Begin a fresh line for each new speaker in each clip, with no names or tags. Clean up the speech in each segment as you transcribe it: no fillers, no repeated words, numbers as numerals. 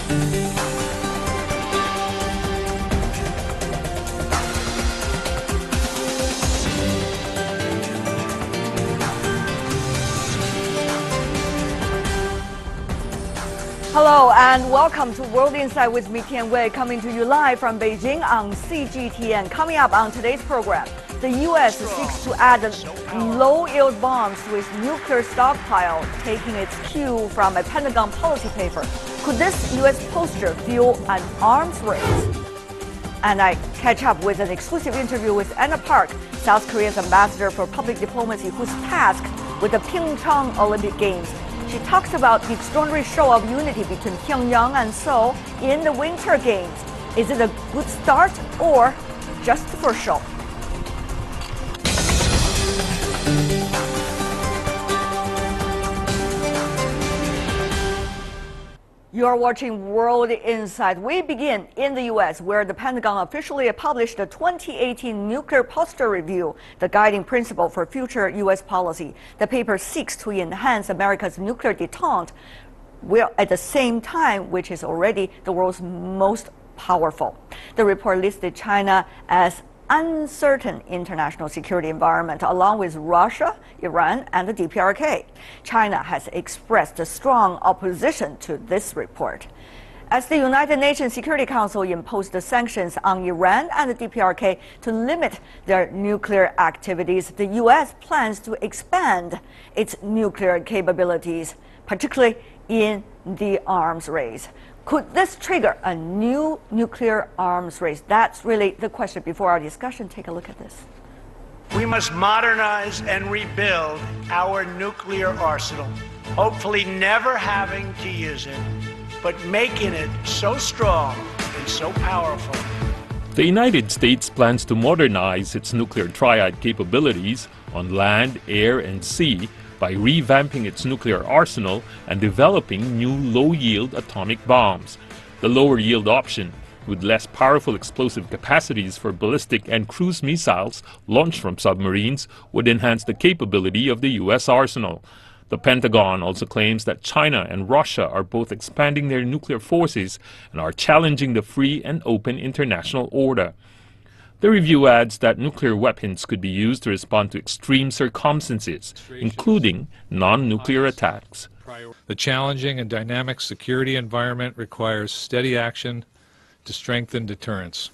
Hello and welcome to World Insight with me, Tian Wei, coming to you live from Beijing on CGTN. Coming up on today's program, the U.S. seeks to add low-yield bombs to its nuclear stockpile, taking its cue from a Pentagon policy paper. Could this U.S. posture fuel an arms race? And I catch up with an exclusive interview with Enna Park, South Korea's ambassador for public diplomacy, who's tasked with the PyeongChang Olympic Games. She talks about the extraordinary show of unity between Pyongyang and Seoul in the Winter Games. Is it a good start or just for show? You are watching World Insight. We begin in the U.S., where the Pentagon officially published the 2018 Nuclear Posture Review, the guiding principle for future U.S. policy. The paper seeks to enhance America's nuclear detente, while at the same time, which is already the world's most powerful. The report listed China as uncertain international security environment, along with Russia, Iran, and the DPRK. China has expressed a strong opposition to this report. As the United Nations Security Council imposed the sanctions on Iran and the DPRK to limit their nuclear activities, the U.S. plans to expand its nuclear capabilities, particularly in the arms race. Could this trigger a new nuclear arms race? That's really the question before our discussion. Take a look at this.
We must modernize and rebuild our nuclear arsenal, hopefully never having to use it, but making it so strong and so powerful.
The United States plans to modernize its nuclear triad capabilities on land, air, and sea by revamping its nuclear arsenal and developing new low-yield atomic bombs. The lower-yield option, with less powerful explosive capacities for ballistic and cruise missiles launched from submarines, would enhance the capability of the U.S. arsenal. The Pentagon also claims that China and Russia are both expanding their nuclear forces and are challenging the free and open international order. The review adds that nuclear weapons could be used to respond to extreme circumstances, including non-nuclear attacks.
The challenging and dynamic security environment requires steady action to strengthen deterrence.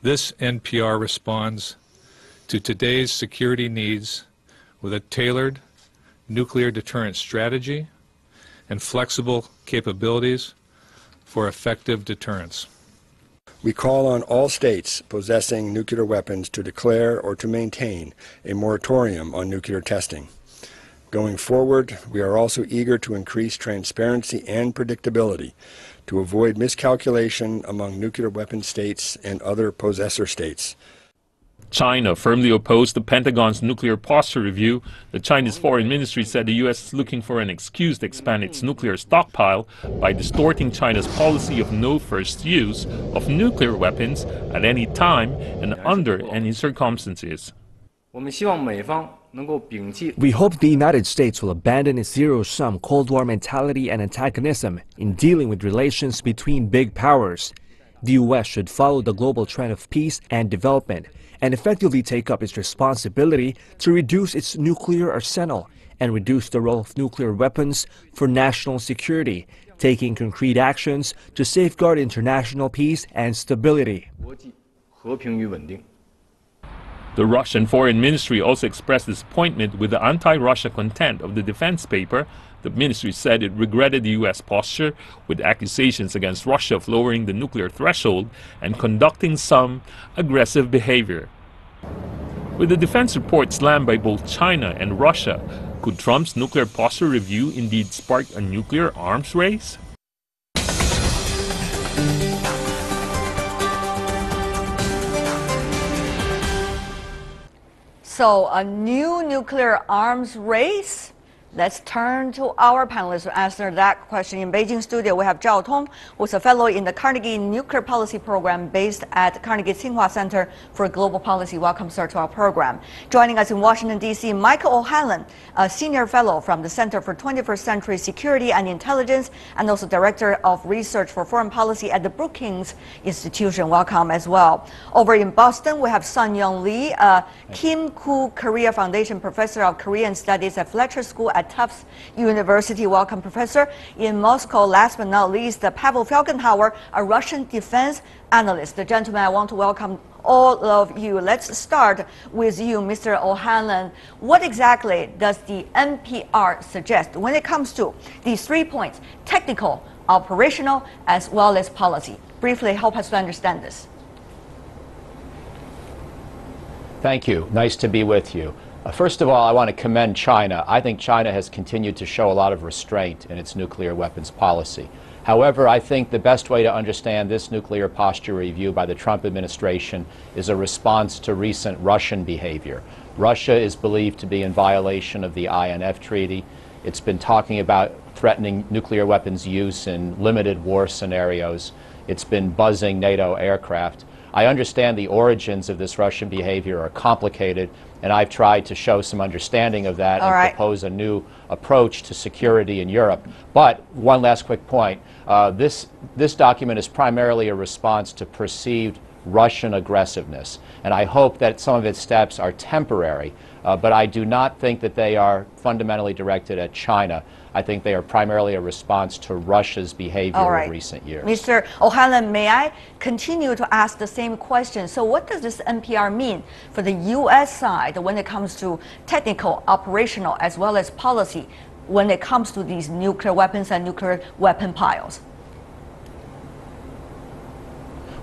This NPR responds to today's security needs with a tailored nuclear deterrence strategy and flexible capabilities for effective deterrence.
We call on all states possessing nuclear weapons to declare or to maintain a moratorium on nuclear testing. Going forward, we are also eager to increase transparency and predictability to avoid miscalculation among nuclear weapon states and other possessor states.
China firmly opposed the Pentagon's nuclear posture review. The Chinese Foreign Ministry said the U.S. is looking for an excuse to expand its nuclear stockpile by distorting China's policy of no first use of nuclear weapons at any time and under any circumstances.
We hope the United States will abandon its zero-sum Cold War mentality and antagonism in dealing with relations between big powers. The U.S. should follow the global trend of peace and development and effectively take up its responsibility to reduce its nuclear arsenal and reduce the role of nuclear weapons for national security, taking concrete actions to safeguard international peace and stability.
The Russian Foreign Ministry also expressed disappointment with the anti-Russia content of the defense paper. The ministry said it regretted the U.S. posture, with accusations against Russia of lowering the nuclear threshold and conducting some aggressive behavior. With the defense report slammed by both China and Russia, could Trump's nuclear posture review indeed spark a nuclear arms race?
So, a new nuclear arms race? Let's turn to our panelists to answer that question. In Beijing studio, we have Zhao Tong, who's a fellow in the Carnegie Nuclear Policy Program based at Carnegie Tsinghua Center for Global Policy. Welcome, sir, to our program. Joining us in Washington, D.C., Michael O'Hanlon, a senior fellow from the Center for 21st Century Security and Intelligence, and also Director of Research for Foreign Policy at the Brookings Institution. Welcome as well. Over in Boston, we have Sun Young Lee, Kim Koo Korea Foundation Professor of Korean Studies at Fletcher School at Tufts University. Welcome, Professor. In Moscow, last but not least, Pavel Felgenhauer, a Russian defense analyst. The gentlemen, I want to welcome all of you. Let's start with you, Mr. O'Hanlon. What exactly does the NPR suggest when it comes to these 3 points, technical, operational, as well as policy? Briefly help us to understand this.
Thank you. Nice to be with you. First of all, I want to commend China. I think China has continued to show a lot of restraint in its nuclear weapons policy. However, I think the best way to understand this nuclear posture review by the Trump administration is a response to recent Russian behavior. Russia is believed to be in violation of the INF Treaty. It's been talking about threatening nuclear weapons use in limited war scenarios. It's been buzzing NATO aircraft. I understand the origins of this Russian behavior are complicated, and I've tried to show some understanding of that and propose a new approach to security in Europe. But one last quick point. This document is primarily a response to perceived Russian aggressiveness, and I hope that some of its steps are temporary, but I do not think that they are fundamentally directed at China. I think they are primarily a response to Russia's behavior in recent years.
Mr. O'Hanlon, may I continue to ask the same question? So what does this NPR mean for the U.S. side when it comes to technical, operational, as well as policy when it comes to these nuclear weapons and nuclear weapon piles?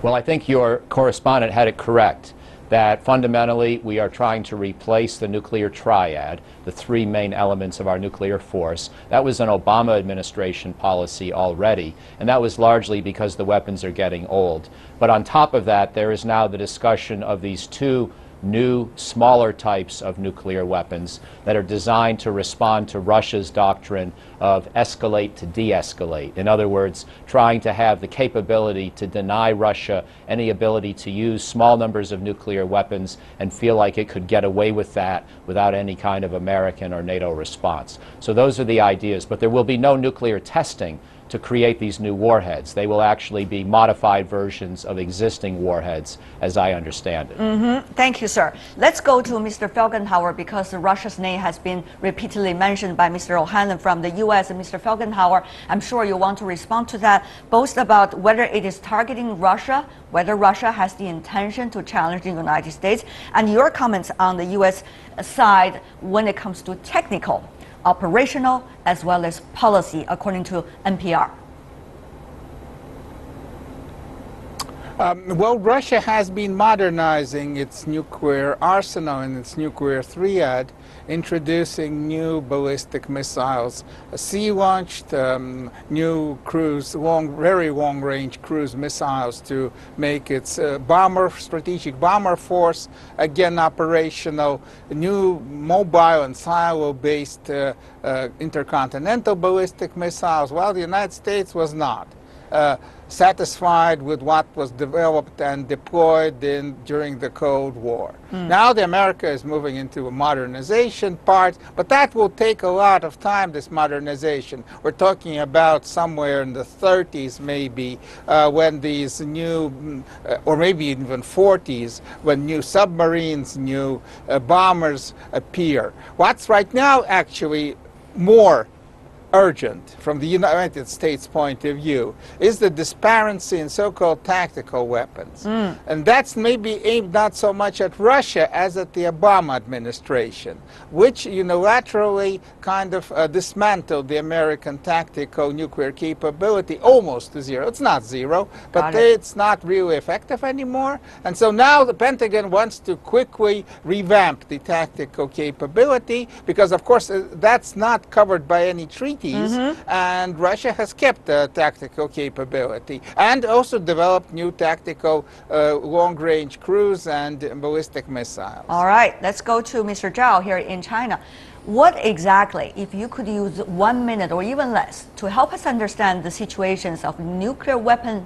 Well, I think your correspondent had it correct, that fundamentally we are trying to replace the nuclear triad, the 3 main elements of our nuclear force. That was an Obama administration policy already, and that was largely because the weapons are getting old. But on top of that, there is now the discussion of these 2 new, smaller types of nuclear weapons that are designed to respond to Russia's doctrine of escalate to de-escalate. In other words, trying to have the capability to deny Russia any ability to use small numbers of nuclear weapons and feel like it could get away with that without any kind of American or NATO response. So those are the ideas, but there will be no nuclear testing to create these new warheads. They will actually be modified versions of existing warheads, as I understand it.
Thank you, sir. Let's go to Mr. Felgenhauer, because Russia's name has been repeatedly mentioned by Mr. O'Hanlon from the U.S. And Mr. Felgenhauer, I'm sure you want to respond to that, both about whether it is targeting Russia, whether Russia has the intention to challenge the United States, and your comments on the U.S. side when it comes to technical, operational, as well as policy, according to NPR.
Well, Russia has been modernizing its nuclear arsenal and its nuclear triad, introducing new ballistic missiles, sea-launched new cruise, very long-range cruise missiles to make its strategic bomber force again operational, new mobile and silo-based intercontinental ballistic missiles, while the United States was not satisfied with what was developed and deployed during the Cold War. Now the America is moving into a modernization part, but that will take a lot of time, this modernization. We're talking about somewhere in the 30s maybe, when these new, or maybe even 40s, when new submarines, new bombers appear. What's right now actually more urgent from the United States point of view is the disparity in so-called tactical weapons. And that's maybe aimed not so much at Russia as at the Obama administration, which unilaterally kind of dismantled the American tactical nuclear capability almost to zero. It's not zero, but it's not really effective anymore. And so now the Pentagon wants to quickly revamp the tactical capability because, of course, that's not covered by any treaty. And Russia has kept the tactical capability and also developed new tactical long-range cruise and ballistic missiles.
All right, let's go to Mr. Zhao here in China. What exactly, if you could use 1 minute or even less to help us understand the situations of nuclear weapon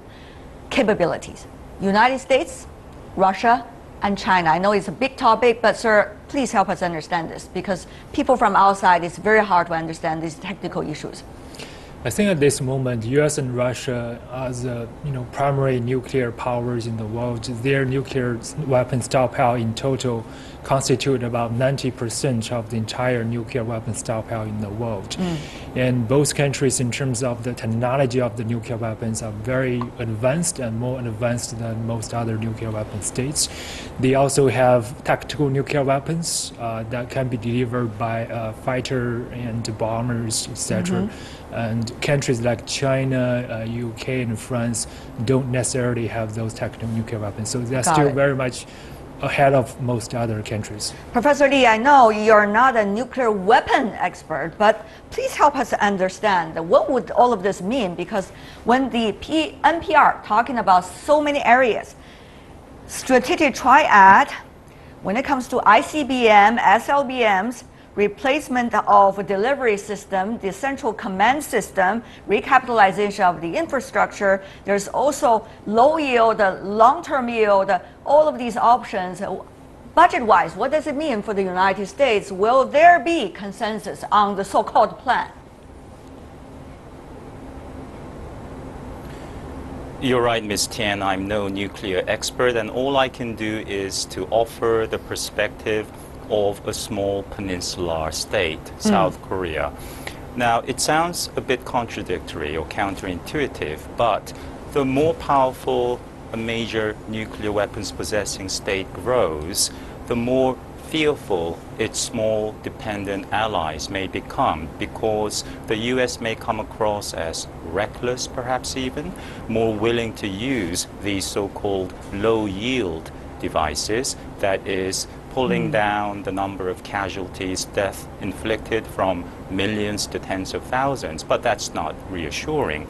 capabilities? United States, Russia, and China. I know it's a big topic, but sir, please help us understand this, because people from outside, it's very hard to understand these technical issues.
I think at this moment, U.S. and Russia, as primary nuclear powers in the world, their nuclear weapon stockpile in total constitute about 90% of the entire nuclear weapon stockpile in the world. And both countries, in terms of the technology of the nuclear weapons, are very advanced and more advanced than most other nuclear weapon states. They also have tactical nuclear weapons that can be delivered by fighter and bombers, etc. And countries like China, UK, and France don't necessarily have those tactical nuclear weapons. So they're still very much ahead of most other countries.
Professor Lee, I know you're not a nuclear weapon expert, but please help us understand what would all of this mean, because when the NPR talking about so many areas, strategic triad, when it comes to ICBM, SLBMs, replacement of delivery system, the central command system, recapitalization of the infrastructure. There's also low yield, long-term yield, all of these options. Budget-wise, what does it mean for the United States? Will there be consensus on the so-called plan?
You're right, Ms. Tian. I'm no nuclear expert, and all I can do is to offer the perspective of a small peninsular state, South Korea. Now, it sounds a bit contradictory or counterintuitive, but the more powerful a major nuclear weapons possessing state grows, the more fearful its small dependent allies may become, because the US may come across as reckless, perhaps even, more willing to use these so-called low-yield devices, that is, pulling down the number of casualties, death inflicted from millions to tens of thousands. But that's not reassuring.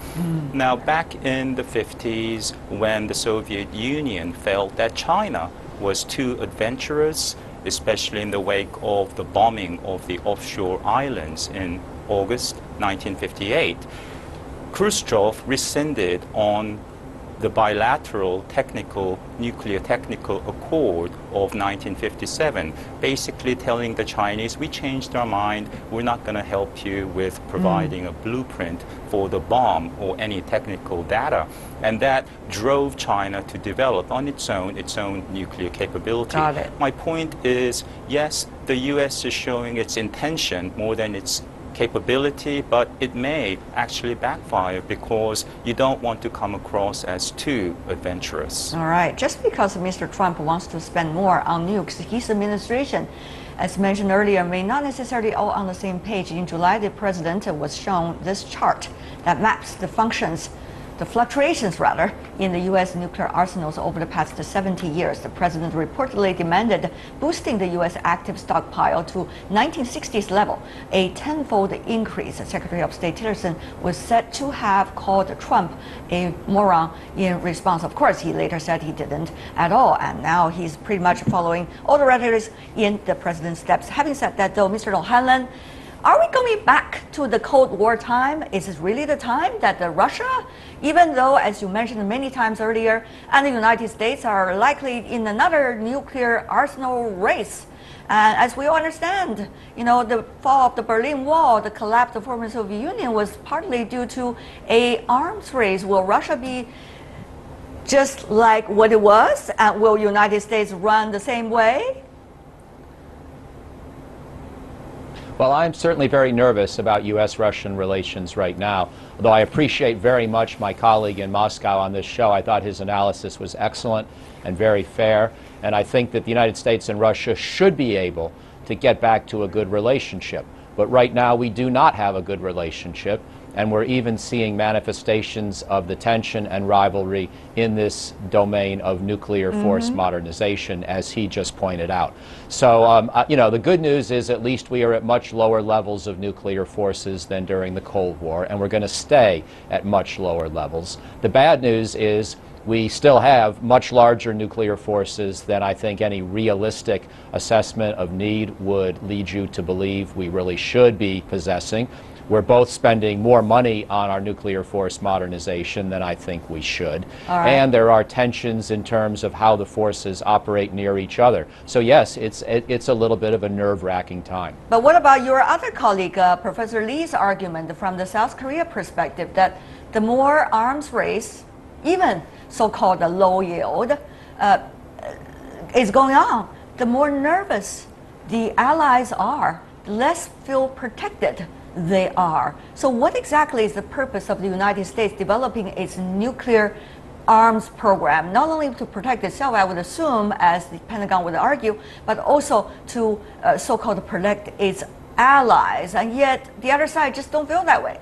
Now, back in the 50s, when the Soviet Union felt that China was too adventurous, especially in the wake of the bombing of the offshore islands in August 1958, Khrushchev rescinded on the bilateral nuclear technical accord of 1957, basically telling the Chinese, we changed our mind, we're not going to help you with providing a blueprint for the bomb or any technical data. And that drove China to develop on its own nuclear capability. My point is, yes, the US is showing its intention more than its capability, but it may actually backfire because you don't want to come across as too adventurous.
All right, just because Mr. Trump wants to spend more on nukes, his administration, as mentioned earlier, may not necessarily all on the same page. In July, the president was shown this chart that maps the fluctuations rather, in the U.S. nuclear arsenals over the past 70 years. The president reportedly demanded boosting the U.S. active stockpile to 1960s level, a tenfold increase. Secretary of State Tillerson was said to have called Trump a moron in response. Of course, he later said he didn't at all, and now he's pretty much following all the rhetoric in the president's steps. Having said that, though, Mr. Hanlon, are we going back to the Cold War time? Is this really the time that Russia, even though, as you mentioned many times earlier, and the United States are likely in another nuclear arsenal race? And as we all understand, the fall of the Berlin Wall, the collapse of the former Soviet Union was partly due to an arms race. Will Russia be just like what it was? And will the United States run the same way?
Well, I'm certainly very nervous about U.S.-Russian relations right now, although I appreciate very much my colleague in Moscow on this show. I thought his analysis was excellent and very fair, and I think that the United States and Russia should be able to get back to a good relationship. But right now, we do not have a good relationship, and we're even seeing manifestations of the tension and rivalry in this domain of nuclear force modernization, as he just pointed out. So, the good news is at least we are at much lower levels of nuclear forces than during the Cold War, and we're going to stay at much lower levels. The bad news is we still have much larger nuclear forces than I think any realistic assessment of need would lead you to believe we really should be possessing. We're both spending more money on our nuclear force modernization than I think we should. And there are tensions in terms of how the forces operate near each other. So yes, it's a little bit of a nerve-wracking time.
But what about your other colleague, Professor Lee's argument from the South Korea perspective that the more arms race, even so-called low yield, is going on, the more nervous the allies are, the less feel protected they are. So what exactly is the purpose of the United States developing its nuclear arms program? Not only to protect itself, I would assume, as the Pentagon would argue, but also to so-called protect its allies. And yet the other side just don't feel that way.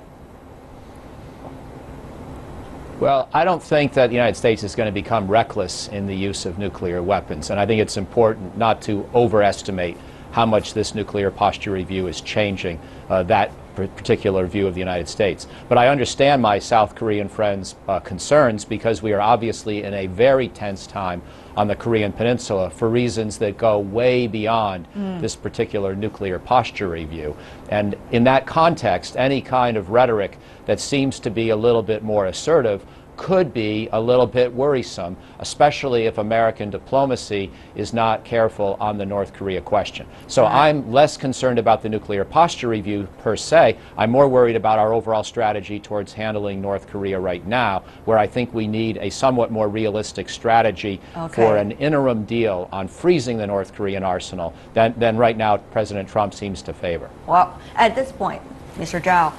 Well, I don't think that the United States is going to become reckless in the use of nuclear weapons. And I think it's important not to overestimate how much this nuclear posture review is changing that particular view of the United States. But I understand my South Korean friends' concerns, because we are obviously in a very tense time on the Korean Peninsula for reasons that go way beyond this particular nuclear posture review. And in that context, any kind of rhetoric that seems to be a little bit more assertive could be a little bit worrisome, especially if American diplomacy is not careful on the North Korea question. So I'm less concerned about the nuclear posture review per se. I'm more worried about our overall strategy towards handling North Korea right now, where I think we need a somewhat more realistic strategy for an interim deal on freezing the North Korean arsenal than right now President Trump seems to favor.
Well, at this point, Mr. Zhao,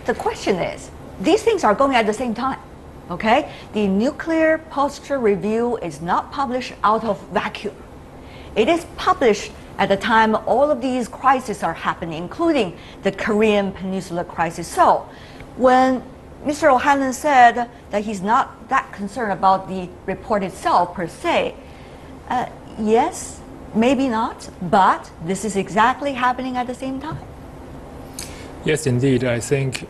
the question is, these things are going at the same time. Okay, the nuclear posture review is not published out of vacuum. It is published at the time all of these crises are happening, including the Korean Peninsula crisis. So when Mr. O'Hanlon said that he's not that concerned about the report itself per se, yes, maybe not, but this is exactly happening at the same time.
Yes, indeed. I think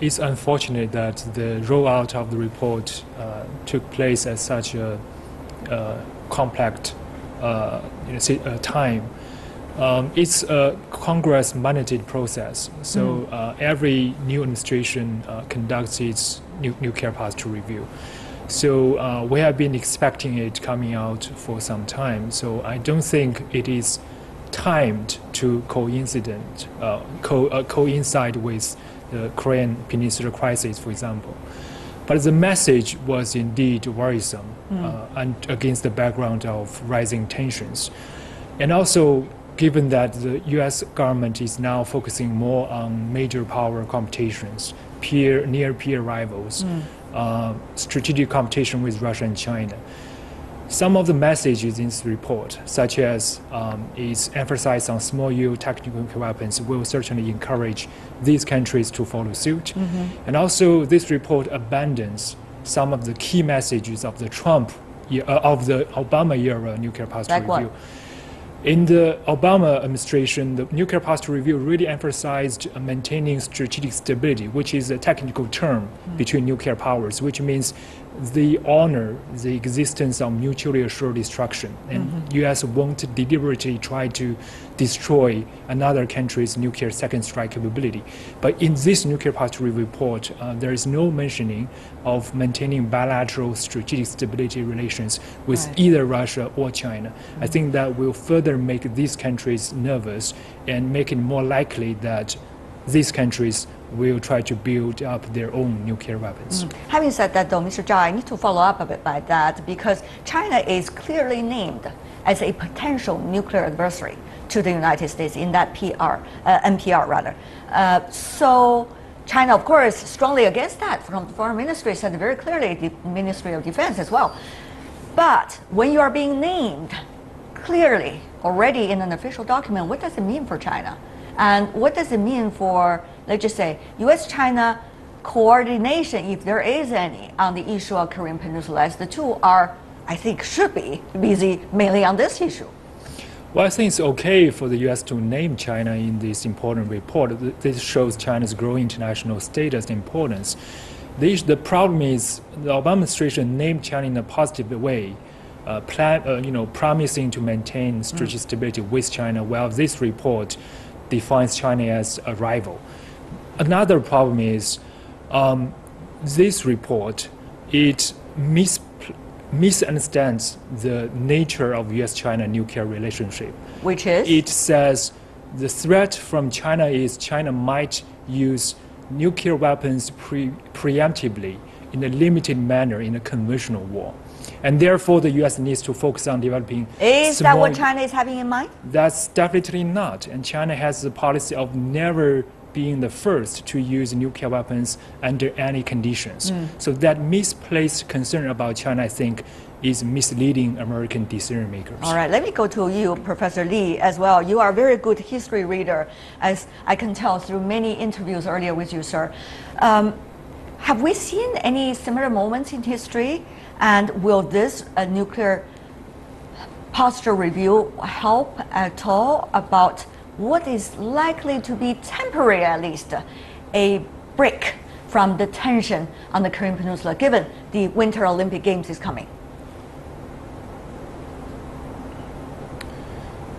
it's unfortunate that the rollout of the report took place at such a complex time. It's a Congress-mandated process, so every new administration conducts its nuclear posture review. So we have been expecting it coming out for some time. So I don't think it is timed to coincide with the Korean Peninsula crisis, for example. But the message was indeed worrisome and against the background of rising tensions. And also, given that the U.S. government is now focusing more on major power competitions, near-peer rivals, strategic competition with Russia and China. Some of the messages in this report, such as its emphasis on small-yield tactical nuclear weapons, will certainly encourage these countries to follow suit. And also, this report abandons some of the key messages of the Obama-era nuclear posture review. In the Obama administration, the nuclear posture review really emphasized maintaining strategic stability, which is a technical term between nuclear powers, which means they honor the existence of mutually assured destruction. And U.S. won't deliberately try to destroy another country's nuclear second strike capability. But in this nuclear posture review report, there is no mentioning of maintaining bilateral strategic stability relations with either Russia or China. I think that will further make these countries nervous and make it more likely that these countries will try to build up their own nuclear weapons.
Having said that, though, Mr. Zhao, I need to follow up a bit by that, because China is clearly named as a potential nuclear adversary to the United States in that NPR rather. So China, of course, strongly against that. From the Foreign Ministry said very clearly, the Ministry of Defense as well. But when you are being named clearly already in an official document, what does it mean for China? And what does it mean for, let's just say, U.S.-China coordination, if there is any, on the issue of Korean Peninsula, as the two are, I think, should be busy mainly on this issue?
Well, I think it's okay for the U.S. to name China in this important report. This shows China's growing international status and importance. The problem is the Obama administration named China in a positive way, promising to maintain strategic stability with China, while this report defines China as a rival. Another problem is this report, it misunderstands the nature of U.S.-China nuclear relationship.
Which is?
It says the threat from China is China might use nuclear weapons preemptively in a limited manner in a conventional war. And therefore, the U.S. needs to focus on developing
Is that what China is having in mind?
That's definitely not. And China has the policy of never being the first to use nuclear weapons under any conditions. So that misplaced concern about China, I think, is misleading American decision makers.
All right, let me go to you, Professor Lee, as well. You are a very good history reader, as I can tell through many interviews earlier with you, sir. Have we seen any similar moments in history? And will this nuclear posture review help at all about what is likely to be temporary, at least, a break from the tension on the Korean Peninsula, given the Winter Olympic Games is coming?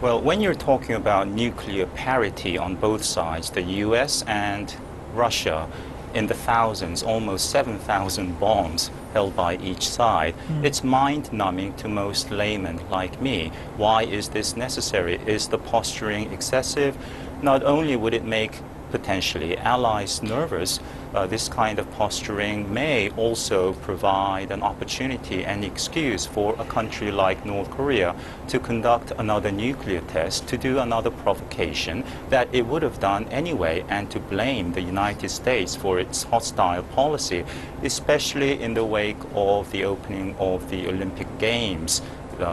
Well, when you're talking about nuclear parity on both sides, the US and Russia, in the thousands, almost 7,000 bombs held by each side, it's mind-numbing to most laymen like me. Why is this necessary? Is the posturing excessive? Not only would it make potentially allies nervous, this kind of posturing may also provide an opportunity and excuse for a country like North Korea to conduct another nuclear test, to do another provocation that it would have done anyway, and to blame the United States for its hostile policy, especially in the wake of the opening of the Olympic Games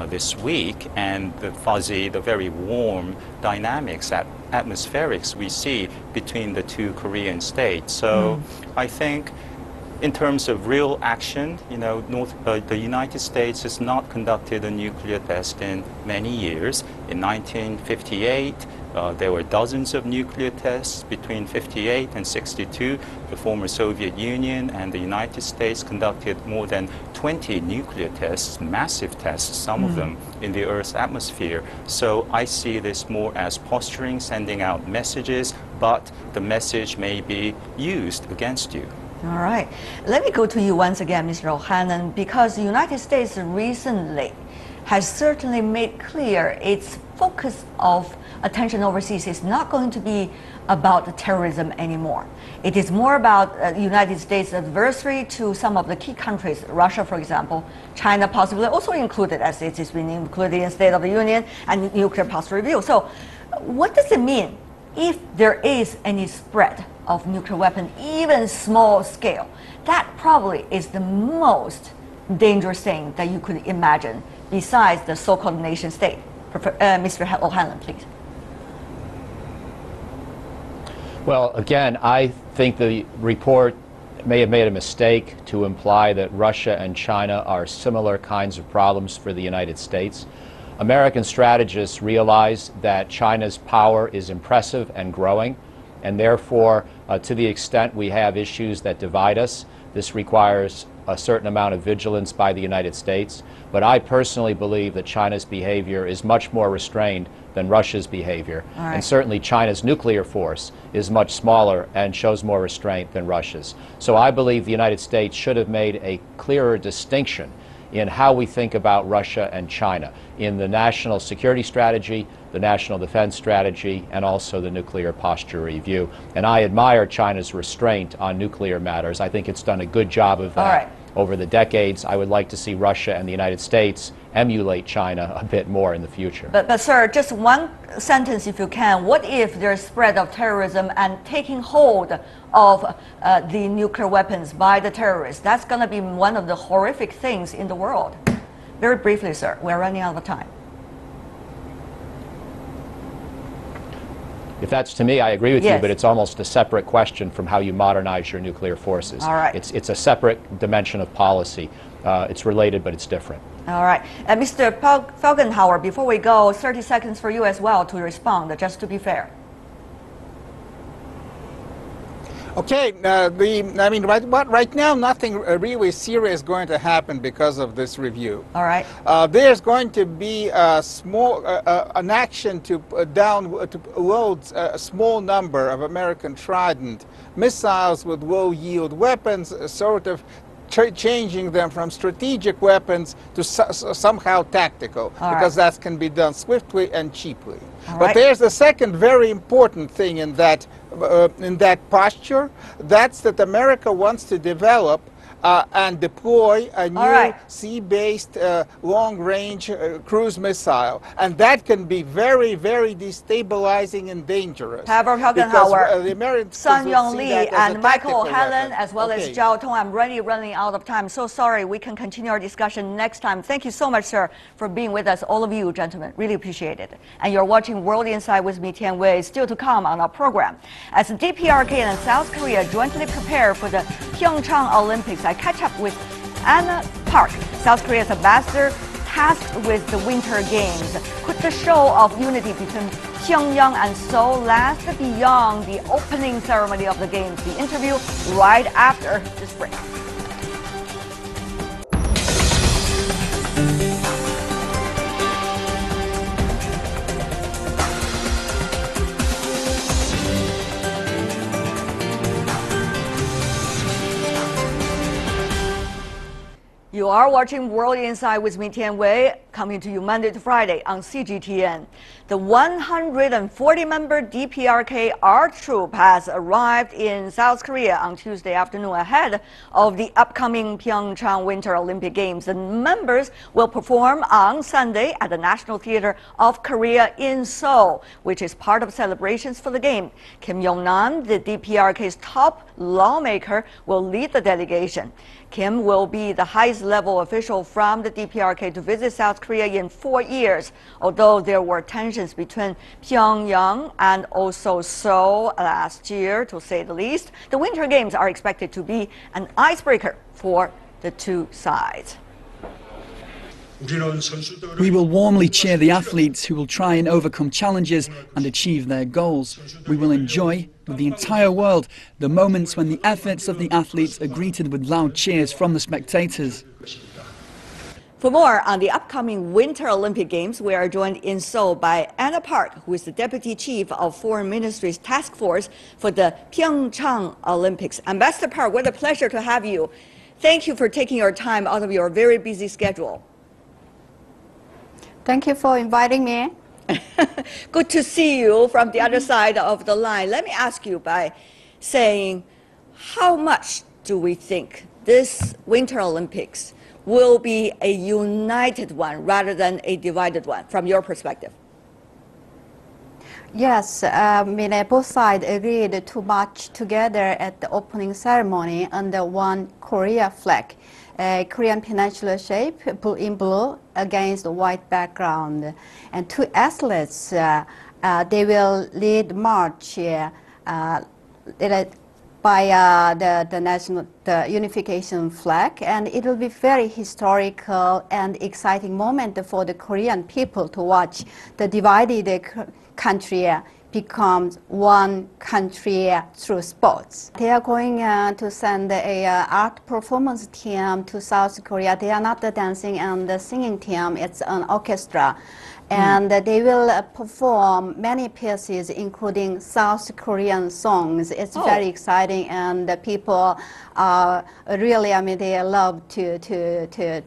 this week, and the fuzzy, the very warm dynamics, atmospherics we see between the two Korean states. So I think in terms of real action, the United States has not conducted a nuclear test in many years. In 1958, there were dozens of nuclear tests. Between 58 and 62, the former Soviet Union and the United States conducted more than 20 nuclear tests, massive tests, some of them in the Earth's atmosphere. So I see this more as posturing, sending out messages, but the message may be used against you.
All right. Let me go to you once again, Mr. O'Hanlon, because the United States recently has certainly made clear its focus of attention overseas is not going to be about terrorism anymore. It is more about the United States' adversary to some of the key countries, Russia, for example, China possibly also included, as it has been included in State of the Union and nuclear posture review. So what does it mean if there is any spread of nuclear weapon, even small scale? That probably is the most dangerous thing that you could imagine besides the so-called nation state. Mr. O'Hanlon, please.
Well, again, I think the report may have made a mistake to imply that Russia and China are similar kinds of problems for the United States. American strategists realize that China's power is impressive and growing, and therefore, to the extent we have issues that divide us, this requires a certain amount of vigilance by the United States. But I personally believe that China's behavior is much more restrained than Russia's behavior.
Right.
And certainly China's nuclear force is much smaller and shows more restraint than Russia's. So I believe the United States should have made a clearer distinction in how we think about Russia and China in the national security strategy, the national defense strategy, and also the nuclear posture review. And I admire China's restraint on nuclear matters. I think it's done a good job of that over the decades. I would like to see Russia and the United States emulate China a bit more in the future.
But sir, just one sentence if you can. What if there's spread of terrorism and taking hold of the nuclear weapons by the terrorists? That's going to be one of the horrific things in the world. Very briefly, sir, we're running out of time.
If that's to me, I agree with you, but it's almost a separate question from how you modernize your nuclear forces.
All right.
It's a separate dimension of policy. It's related, but it's different.
All right. Mr. Felgenhauer, before we go, 30 seconds for you as well to respond, just to be fair.
Okay, right now nothing really serious is going to happen because of this review.
All right.
There's going to be an action to load a small number of American Trident missiles with low-yield weapons, sort of changing them from strategic weapons to somehow tactical, because that can be done swiftly and cheaply. But there's a second very important thing in that posture. That's that America wants to develop and deploy a new sea-based long-range cruise missile. And that can be very, very destabilizing and dangerous.
Pavel Hagenhauer, Sun Yong Lee, and Michael O'Halloran, as well as Zhao Tong. I'm really running out of time. So sorry. We can continue our discussion next time. Thank you so much, sir, for being with us. All of you, gentlemen, really appreciate it. And you're watching World Insight with me, Tian Wei. Still to come on our program. As the DPRK and South Korea jointly prepare for the PyeongChang Olympics, I catch up with Enna Park, South Korea's ambassador tasked with the Winter Games. Could the show of unity between Pyongyang and Seoul last beyond the opening ceremony of the Games? The interview right after this break. You are watching World Insight with me, Tian Wei, coming to you Monday to Friday on CGTN. The 140-member DPRK art troupe has arrived in South Korea on Tuesday afternoon ahead of the upcoming PyeongChang Winter Olympic Games. The members will perform on Sunday at the National Theater of Korea in Seoul, which is part of celebrations for the game. Kim Yong-nam, the DPRK's top lawmaker, will lead the delegation. Kim will be the highest-level official from the DPRK to visit South Korea in 4 years. Although there were tensions between Pyongyang and also Seoul last year, to say the least, the Winter Games are expected to be an icebreaker for the two sides.
We will warmly cheer the athletes who will try and overcome challenges and achieve their goals. We will enjoy, with the entire world, the moments when the efforts of the athletes are greeted with loud cheers from the spectators.
For more on the upcoming Winter Olympic Games, we are joined in Seoul by Enna Park, who is the Deputy Chief of Foreign Ministry's Task Force for the PyeongChang Olympics. Ambassador Park, what a pleasure to have you. Thank you for taking your time out of your very busy schedule.
Thank you for inviting me.
Good to see you from the other side of the line. Let me ask you by saying, how much do we think this Winter Olympics will be a united one rather than a divided one, from your perspective?
Yes, both sides agreed to march together at the opening ceremony under one Korea flag. Korean peninsula shape, blue in blue against a white background. And two athletes, they will lead march by the unification flag, and it will be very historical and exciting moment for the Korean people to watch the divided country becomes one country through sports. They are going to send a art performance team to South Korea. They are not the dancing and the singing team, it's an orchestra. And they will perform many pieces, including South Korean songs. It's very exciting, and the people really, they love to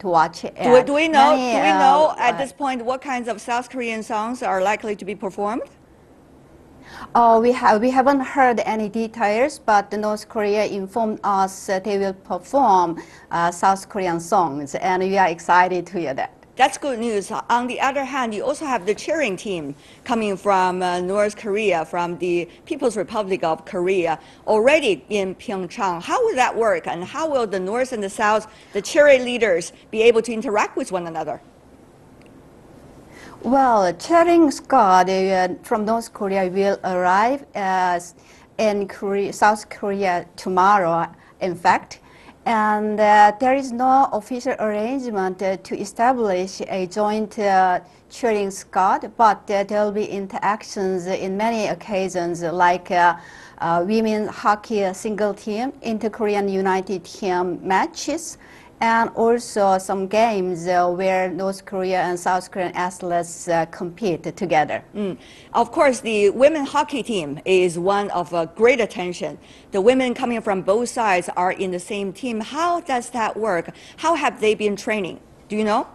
watch it.
Do we know at this point what kinds of South Korean songs are likely to be performed?
Oh, we haven't heard any details, but North Korea informed us that they will perform South Korean songs, and we are excited to hear that.
That's good news. On the other hand, you also have the cheering team coming from North Korea, from the People's Republic of Korea, already in PyeongChang. How will that work, and how will the North and the South, the cheerleaders, be able to interact with one another?
Well, cheering squad from North Korea will arrive in South Korea tomorrow, in fact. And there is no official arrangement to establish a joint cheering squad, but there will be interactions in many occasions, like women's hockey single team, inter-Korean United team matches, and also some games where North Korea and South Korean athletes compete together.
Of course, the women's hockey team is one of great attention. The women coming from both sides are in the same team. How does that work? How have they been training? Do you know?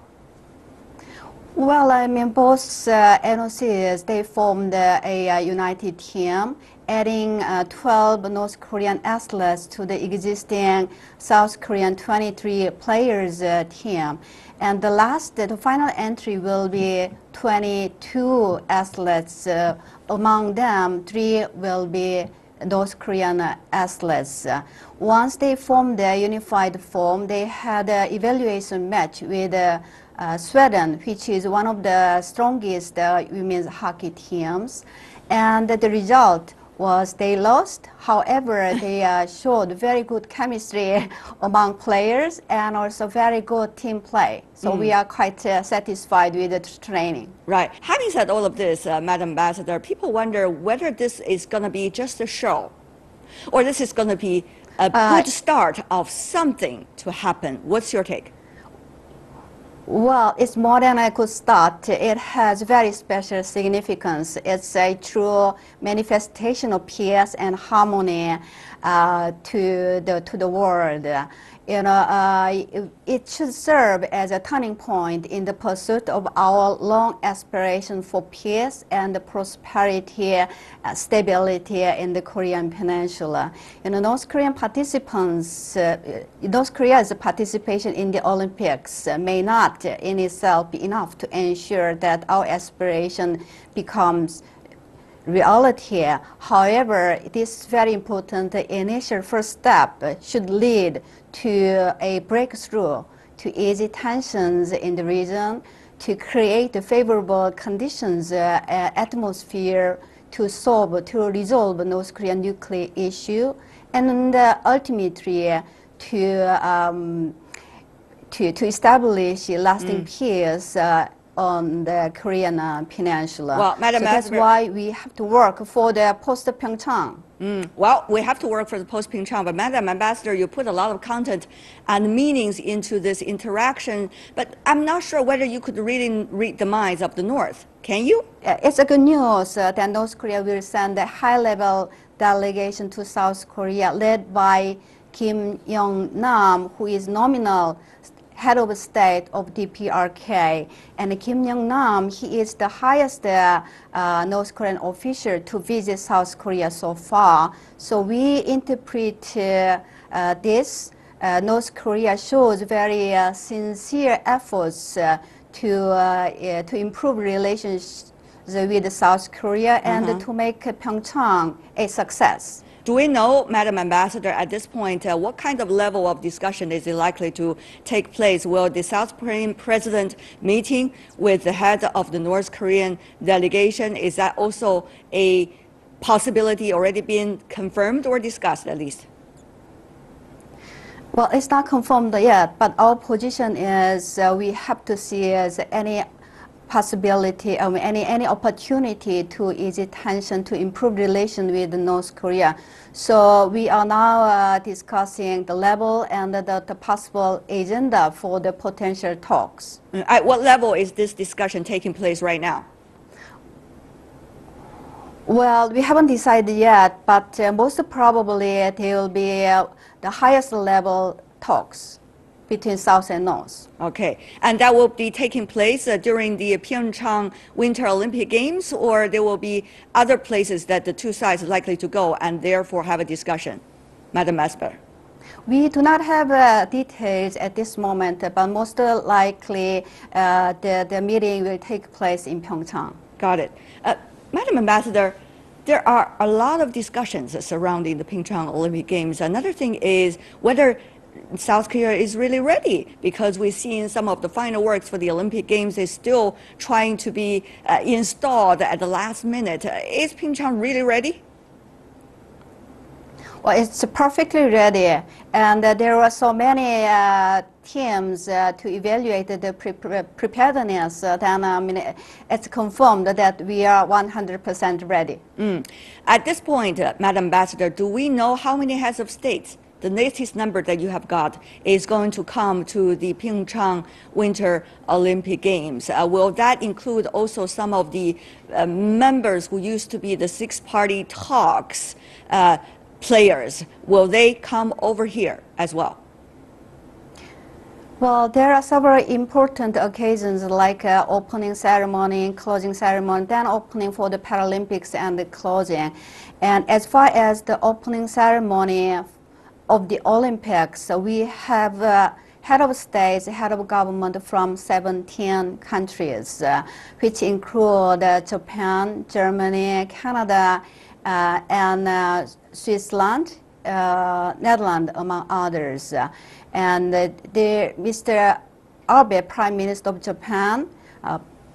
Well, I mean, both NOCs, they formed a united team, adding 12 North Korean athletes to the existing South Korean 23 players team. And the final entry will be 22 athletes. Among them, 3 will be North Korean athletes. Once they formed their unified form, they had an evaluation match with Sweden, which is one of the strongest women's hockey teams. And the result was they lost. However, they showed very good chemistry among players and also very good team play. So we are quite satisfied with the training.
Right. Having said all of this, Madam Ambassador, people wonder whether this is going to be just a show or this is going to be a good start of something to happen. What's your take?
Well, it's more than a good start. It has very special significance. It's a true manifestation of peace and harmony to the world. You know, it should serve as a turning point in the pursuit of our long aspiration for peace and prosperity, stability in the Korean Peninsula. You know, North Korean participants, North Korea's participation in the Olympics may not in itself be enough to ensure that our aspiration becomes reality. However, this very important initial first step should lead to a breakthrough, to ease tensions in the region, to create favorable conditions, atmosphere to resolve North Korean nuclear issue, and ultimately to establish lasting peace on the Korean Peninsula.
Well, Madam
that's why we have to work for the post-PyeongChang.
Well, we have to work for the post-PyeongChang, but Madam Ambassador, you put a lot of content and meanings into this interaction, but I'm not sure whether you could really read the minds of the North. Can you?
It's a good news that North Korea will send a high-level delegation to South Korea led by Kim Yong-nam, who is nominal head of state of DPRK. And Kim Yong-nam, he is the highest North Korean official to visit South Korea so far. So we interpret this. North Korea shows very sincere efforts to improve relations with South Korea and to make PyeongChang a success.
Do we know, Madam Ambassador, at this point, what kind of level of discussion is likely to take place? Will the South Korean president meeting with the head of the North Korean delegation, is that also a possibility already being confirmed or discussed at least?
Well, it's not confirmed yet, but our position is we have to see as any possibility, any opportunity to ease tension, to improve relations with North Korea. So we are now discussing the level and the possible agenda for the potential talks.
At what level is this discussion taking place right now?
Well, we haven't decided yet, but most probably there will be the highest level talks between South and North.
Okay, and that will be taking place during the PyeongChang Winter Olympic Games, or there will be other places that the two sides are likely to go and therefore have a discussion? Madam Ambassador.
We do not have details at this moment, but most likely the meeting will take place in PyeongChang.
Got it. Madam Ambassador, there are a lot of discussions surrounding the PyeongChang Olympic Games. Another thing is whether South Korea is really ready, because we've seen some of the final works for the Olympic Games is still trying to be installed at the last minute. Is PyeongChang really ready?
Well, it's perfectly ready, and there are so many teams to evaluate the preparedness. Then I mean, it's confirmed that we are 100% ready.
At this point, Madam Ambassador, do we know how many heads of states? The latest number that you have got is going to come to the PyeongChang Winter Olympic Games. Will that include also some of the members who used to be the six-party talks players? Will they come over here as well?
Well, there are several important occasions like opening ceremony, closing ceremony, then opening for the Paralympics and the closing. And as far as the opening ceremony of the Olympics, we have head of states, head of government from 17 countries, which include Japan, Germany, Canada, and Switzerland, Netherlands, among others. And Mr. Abe, Prime Minister of Japan,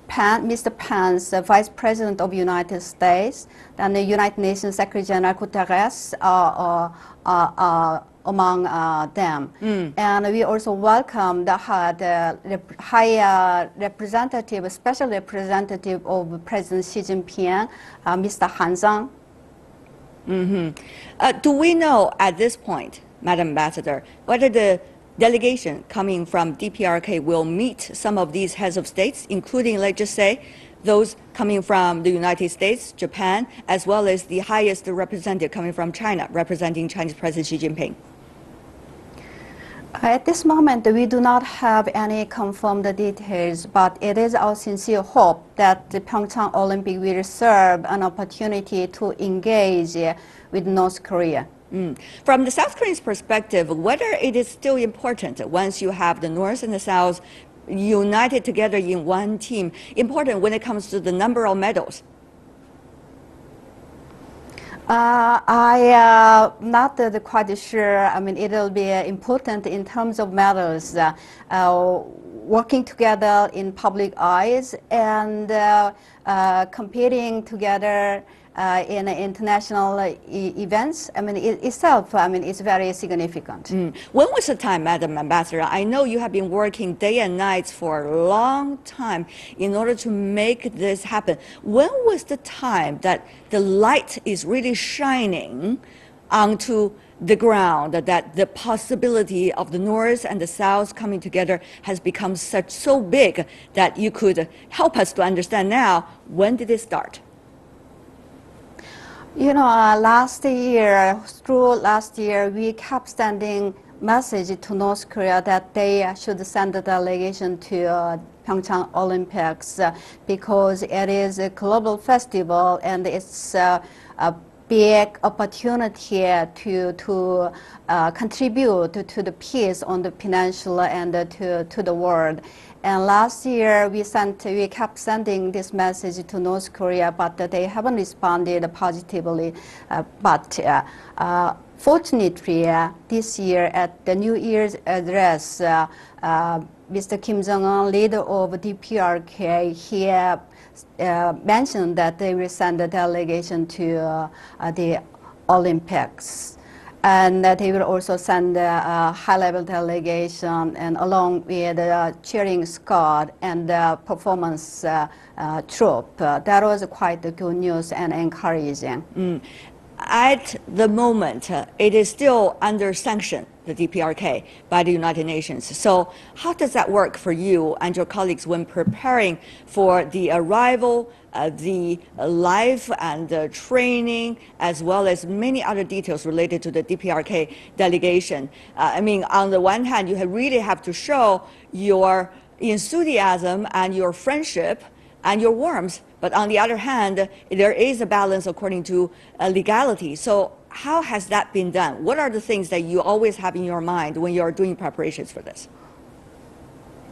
Mr. Pence, Vice President of the United States, and the United Nations Secretary General Guterres among them. And we also welcome the high representative, special representative of President Xi Jinping, Mr. Han Zhang.
Do we know at this point, Madam Ambassador, whether the delegation coming from DPRK will meet some of these heads of states, including, let's just say, those coming from the United States, Japan, as well as the highest representative coming from China, representing Chinese President Xi Jinping?
At this moment, we do not have any confirmed details, but it is our sincere hope that the PyeongChang Olympics will serve an opportunity to engage with North Korea.
From the South Koreans' perspective, whether it is still important once you have the North and the South united together in one team, important when it comes to the number of medals?
I am not quite sure. I mean, it will be important in terms of medals, working together in public eyes and competing together in international events. I mean, itself, I mean, it's very significant.
When was the time, Madam Ambassador? I know you have been working day and night for a long time in order to make this happen. When was the time that the light is really shining onto the ground, that the possibility of the North and the South coming together has become so big that you could help us to understand now, when did it start?
You know, last year, we kept sending message to North Korea that they should send a delegation to PyeongChang Olympics because it is a global festival and it's a big opportunity to contribute to the peace on the peninsula and to the world. And last year, we kept sending this message to North Korea, but they haven't responded positively. But fortunately, this year at the New Year's address, Mr. Kim Jong-un, leader of DPRK, he mentioned that they will send a delegation to the Olympics. And they will also send a high-level delegation and along with a cheering squad and performance troupe. That was quite good news and encouraging.
At the moment, it is still under sanction, the DPRK, by the United Nations. So how does that work for you and your colleagues when preparing for the arrival, the life and the training, as well as many other details related to the DPRK delegation? I mean, on the one hand, you really have to show your enthusiasm and your friendship and your warmth. But on the other hand, there is a balance according to legality. So how has that been done? What are the things that you always have in your mind when you're doing preparations for this?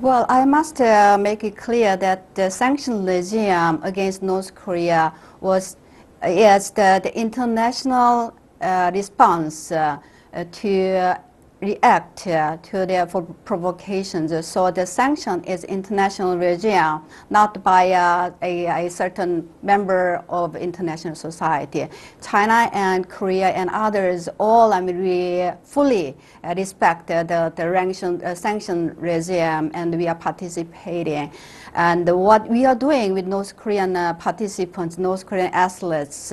Well, I must make it clear that the sanction regime against North Korea is the international response to react to their provocations. So the sanction is international regime, not by a certain member of international society. China and Korea and others all we fully respect the sanction regime, and we are participating. And what we are doing with North Korean participants, North Korean athletes,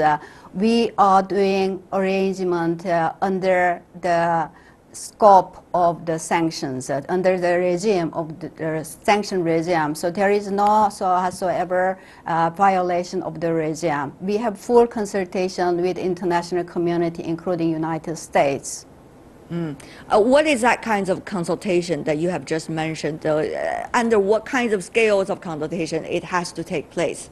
we are doing arrangement under the scope of the sanctions, under the regime of the sanction regime. So there is no whatsoever violation of the regime. We have full consultation with international community, including United States.
What is that kind of consultation that you have just mentioned? Under what kinds of scales of consultation it has to take place?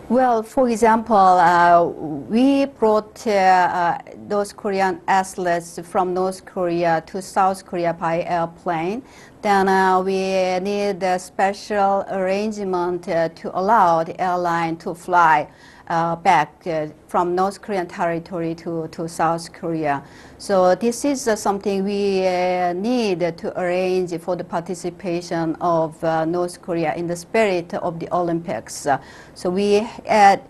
Well, for example, we brought those Korean athletes from North Korea to South Korea by airplane. Then we need a special arrangement to allow the airline to fly back from North Korean territory to South Korea. So this is something we need to arrange for the participation of North Korea in the spirit of the Olympics. So we have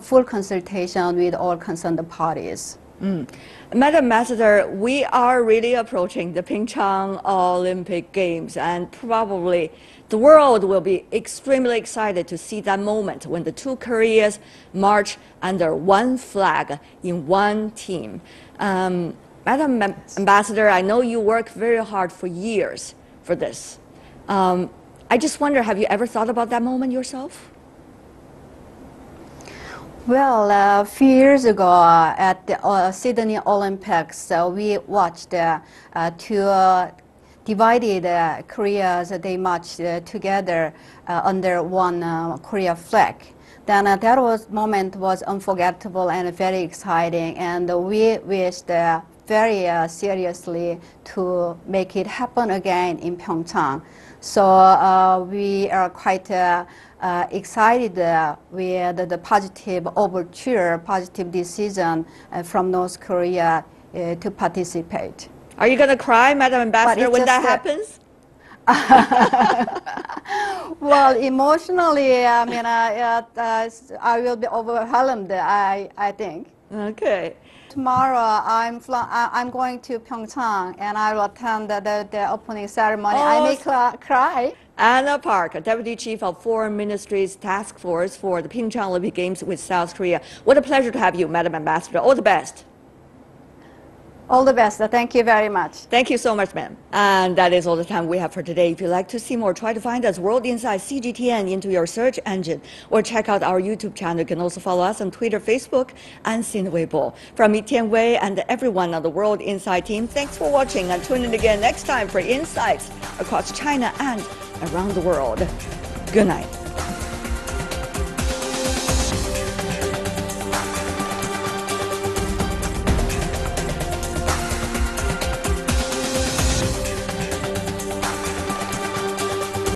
full consultation with all concerned parties.
Madam Ambassador, we are really approaching the PyeongChang Olympic Games, and probably the world will be extremely excited to see that moment when the two Koreas march under one flag in one team. Madam Ambassador, I know you work very hard for years for this. I just wonder, have you ever thought about that moment yourself?
Well, a few years ago at the Sydney Olympics, we watched two divided Koreas. They marched together under one Korea flag. Then that moment was unforgettable and very exciting, and we wished very seriously to make it happen again in PyeongChang. So we are quite excited with the positive overture, positive decision from North Korea to participate.
Are you going to cry, Madam Ambassador, when that happens?
Well, emotionally, I mean, I will be overwhelmed, I think.
Okay.
Tomorrow, I'm going to PyeongChang, and I will attend the opening ceremony.
Oh,
I may cry.
Enna Park, Deputy Chief of Foreign Ministry's Task Force for the PyeongChang Olympic Games with South Korea. What a pleasure to have you, Madam Ambassador. All the best.
All the best. Thank you very much.
Thank you so much, ma'am. And that is all the time we have for today. If you'd like to see more, try to find us World Insight CGTN into your search engine, or check out our YouTube channel. You can also follow us on Twitter, Facebook, and Tian Wei. From me, Tian Wei, and everyone on the World Insight team, thanks for watching, and tune in again next time for insights across China and around the world. Good night.